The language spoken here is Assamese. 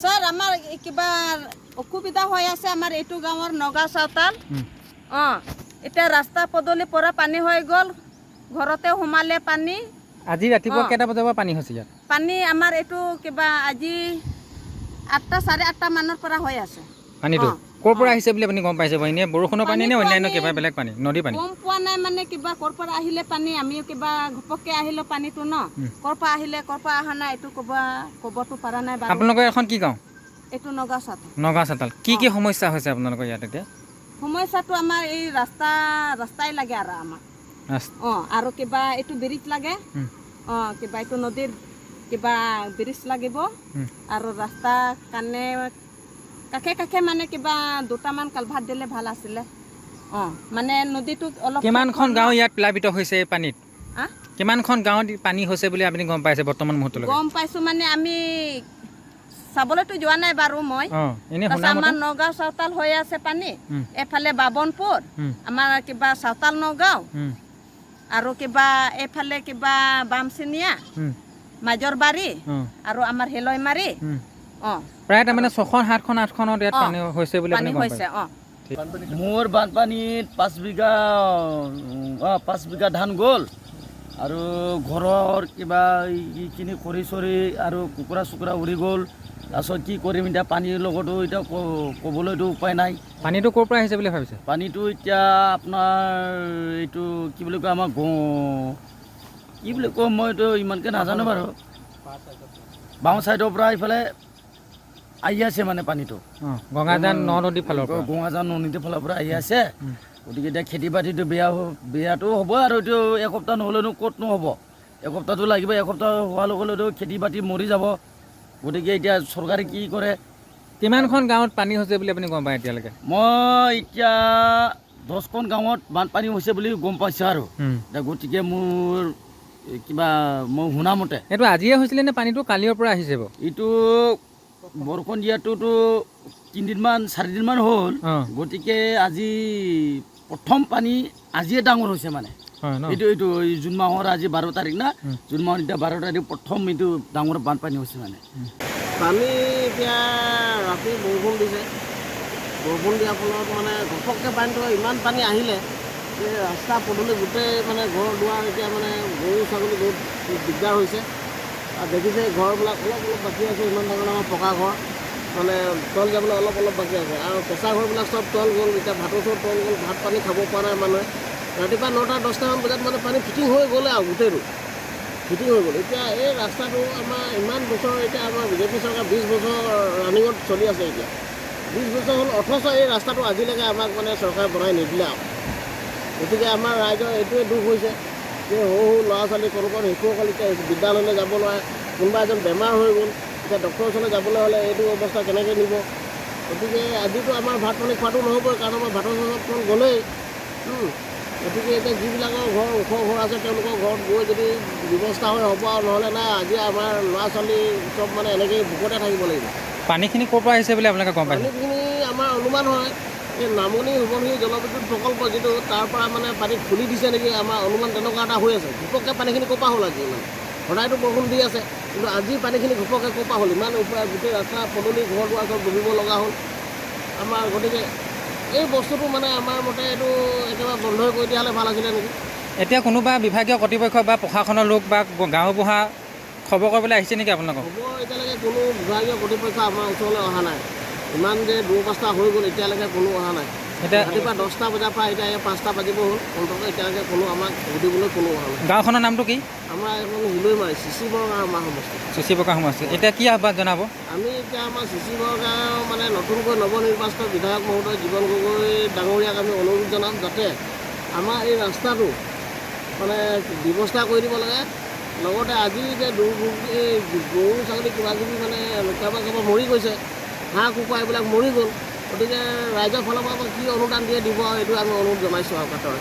স্যাৰ আমাৰ কিবা অসুবিধা হয়ে আছে আমাৰ এইটো গাঁৱৰ নগাঁও চাউতাল এটা ৰাস্তা পদূলি পৰা পানী হৈ গ'ল ঘৰতে সোমালে পানী আজি ৰাতিপুৱা কেইটা বজাৰ পৰা পানী হৈছে ইয়াত পানী আমাৰ এইটো কিবা আজি 8টা 8:30 মানৰ পৰা হৈ আছে পানীটো ক'ৰ পৰা আহিছে বুলি আপুনি গম পাইছে এনে বৰষুণৰ পানী নে অন্যান্য কিবা বেলেগ পানী নদী পানী গম পোৱা নাই মানে কিবা ক'ৰ পৰা আহিলে পানী আমি কিবা ঘপককে আহিলো পানীটো ন ক'ৰ পৰা আহিলে ক'ৰ পৰা অহা নাই এইটো ক'বটো পৰা নাই বাৰু আপোনালোকৰ এখন কি গাঁও এইটো নগাঁও চাউতাল কি সমস্যা হৈছে আপোনালোকৰ ইয়াত এতিয়া সমস্যাটো আমাৰ এই ৰাস্তাই লাগে আৰু আমাৰ আৰু কিবা এইটো ব্ৰিজ লাগে কিবা এইটো নদীৰ কিবা ব্ৰিজ লাগিব আৰু ৰাস্তা কাৰণে কাষে মানে কিবা দুটামান কালভাৰ্ট দিলে ভাল আছিলে মানে নদীটো অলপ কিমানখন গাঁও ইয়াত প্লাবিত হৈছে পানীত কিমানখন গাঁৱত পানী হৈছে বুলি আপুনি গম পাইছে বৰ্তমান মুহূৰ্তলৈকে গম পাইছো মানে আমি চাবলৈতো যোৱা নাই বাৰু মই আমাৰ নগাঁও চাউতাল হৈ আছে পানী এফালে বাবনপুৰ আমাৰ কিবা চাউতাল নগাঁও আৰু কিবা এফালে কিবা বামচিনিয়া মাজৰবাৰী আৰু আমাৰ হেলৈমাৰী প্ৰায় তাৰমানে 6খন 7খন 8খনত ইয়াত পানী হৈছে বুলি আপুনি গম পাইছে মোৰ বানপানীত 5 বিঘা ধান গ'ল আৰু ঘৰৰ কিবা এইখিনি খৰি চৰি আৰু কুকুৰা চুকুৰা উৰি গ'ল তাৰপিছত কি কৰিম এতিয়া পানীৰ লগতো এতিয়া ক'বলৈতো উপায় নাই পানীটো ক'ৰ পৰা আহিছে বুলি ভাবিছে পানীটো এতিয়া আপোনাৰ এইটো কি বুলি কয় আমাৰ কি বুলি কয় মইতো ইমানকৈ নাজানো বাৰু বাওঁ ছাইডৰ পৰা এইফালে আহি আছে মানে পানীটো গঙাজান নদীৰ ফালৰ পৰা গঙাজান নদীৰ ফালৰ পৰা আহি আছে গতিকে এতিয়া খেতি বাতিটো বেয়াটো হ'ব আৰু এইটো এসপ্তাহ নহ'লেনো ক'তনো হ'ব এসপ্তাহটো লাগিব এসপ্তাহ হোৱাৰ লগে লগেতো খেতি বাতি মৰি যাব গতিকে এতিয়া চৰকাৰে কি কৰে কিমানখন গাঁৱত পানী হৈছে বুলি আপুনি গম পায় এতিয়ালৈকে মই এতিয়া 10খন গাঁৱত বানপানী হৈছে বুলি গম পাইছোঁ আৰু গতিকে মোৰ কিবা মই শুনামতে এইটো আজিয়ে হৈছিলে নে পানীটো কালিৰ পৰা আহিছে এইটো বৰষুণ দিয়াটোতো 3দিনমান 4দিনমান হ'ল গতিকে আজি প্ৰথম পানী আজিয়ে ডাঙৰ হৈছে মানে এইটো জুন মাহৰ আজি 12 তাৰিখ না জুন মাহৰ এতিয়া 12 তাৰিখ প্ৰথম এইটো ডাঙৰ বানপানী হৈছে মানে পানী এতিয়া ৰাতি বৰষুণ দিছে বৰষুণ দিয়াৰ ফলত মানে ঘপককৈ পানীটো ইমান পানী আহিলে যে ৰাস্তা পদূলি গোটেই মানে ঘৰ দুৱাৰ এতিয়া মানে গৰু ছাগলী বহুত দিগদাৰ হৈছে আৰু দেখিছে ঘৰবিলাক অলপ বাকী আছে ইমান ডাঙৰ পকা ঘৰ মানে তল যাবলৈ অলপ বাকী আছে আৰু কেঁচা ঘৰবিলাক চব তল গ'ল এতিয়া ভাতৰ চব তল গ'ল ভাত পানী খাব পৰা নাই মানুহে ৰাতিপুৱা 9টা 10টামান বজাত মানে পানী ফিটিং হৈ গ'লে আৰু গোটেইটো ফিটিং হৈ গ'ল এতিয়া এই ৰাস্তাটো আমাৰ ইমান বছৰ এতিয়া আমাৰ বিজেপি চৰকাৰ 20 বছৰ ৰানিঙত চলি আছে এতিয়া 20 বছৰ হ'ল অথচ এই ৰাস্তাটো আজিলৈকে আমাক মানে চৰকাৰে বনাই নিদিলে আৰু গতিকে আমাৰ ৰাইজৰ এইটোৱে দুখ হৈছে যে সৰু ল'ৰা ছোৱালী কোনো শিশুসকল এতিয়া বিদ্যালয়লৈ যাব নোৱাৰে কোনোবা এজন বেমাৰ হৈ গ'ল এতিয়া ডক্টৰৰ ওচৰলৈ যাবলৈ হ'লে এইটো অৱস্থা কেনেকৈ নিব গতিকে আজিতো আমাৰ ভাত পানী খোৱাটো নহ'বই কাৰণ আমাৰ ভাতৰ চৰখন গ'লেই গতিকে এতিয়া যিবিলাকৰ ঘৰ ওখ ঘৰ আছে তেওঁলোকৰ ঘৰত গৈ যদি ব্যৱস্থা হৈ হ'ব আৰু নহ'লে নাই আজি আমাৰ ল'ৰা ছোৱালী চব মানে এনেকৈ ভোকতে থাকিব লাগিব পানীখিনি ক'ৰ পৰা আহিছে বুলি আপোনালোকে গম পায় পানীখিনি আমাৰ অনুমান হয় এই নামনি সোৱণশিৰি জলবিদ্যুৎ প্ৰকল্প যিটো তাৰ পৰা মানে পানী খুলি দিছে নেকি আমাৰ অনুমান তেনেকুৱা এটা হৈ আছে ঘপককৈ পানীখিনি ক'ৰ পৰা হ'ল আজি ইমান সদায়তো বৰষুণ দি আছে কিন্তু আজি পানীখিনি ঘপককৈ ক'ৰ পৰা হ'ল ইমান ওপৰত গোটেই ৰাস্তা পদূলি ঘৰ দুৱাৰ চব ডুবিব লগা হ'ল আমাৰ গতিকে এই বস্তুটো মানে আমাৰ মতে এইটো একেবাৰে বন্ধ কৰি দিয়া হ'লে ভাল আছিলে নেকি এতিয়া কোনোবা বিভাগীয় কৰ্তৃপক্ষ বা প্ৰশাসনৰ লোক বা গাঁওবুঢ়া খবৰ কৰিবলৈ আহিছে নেকি আপোনালোকক খবৰ এতিয়ালৈকে কোনো বিভাগীয় কৰ্তৃপক্ষ আমাৰ ওচৰলৈ অহা নাই ইমান যে দুৰ্বস্থা হৈ গ'ল এতিয়ালৈকে কোনো অহা নাই এতিয়া ৰাতিপুৱা 10টা বজাৰ পৰা এতিয়া 5টা বাজিব হ'ল অন্ততঃ এতিয়ালৈকে কোনো আমাক সুধিবলৈ কোনো অহা নাই গাঁওখনৰ নামটো কি আমাৰ এখন হিলৈমাৰী চিচি বৰগাঁও আমাৰ সমষ্টি চিচি বৰগাঁও সমষ্টি এতিয়া কি আহ্বান জনাব আমি এতিয়া আমাৰ চিচি বৰগাঁও মানে নতুনকৈ নৱনিৰ্বাচিত বিধায়ক মহোদয় জীৱন গগৈ ডাঙৰীয়াক আমি অনুৰোধ জনাম যাতে আমাৰ এই ৰাস্তাটো মানে ব্যৱস্থা কৰি দিব লাগে লগতে আজি যে দুৰ্ভোগ এই গৰু ছাগলী কিবাকিবি মানে কাৰোবাৰ মৰি গৈছে হাঁহ কুকুৰা এইবিলাক মৰি গ'ল গতিকে ৰাইজৰ ফালৰ পৰা কি অনুদান দিয়ে দিব এইটো আমি অনুৰোধ জনাইছোঁ আৰু কাটৰে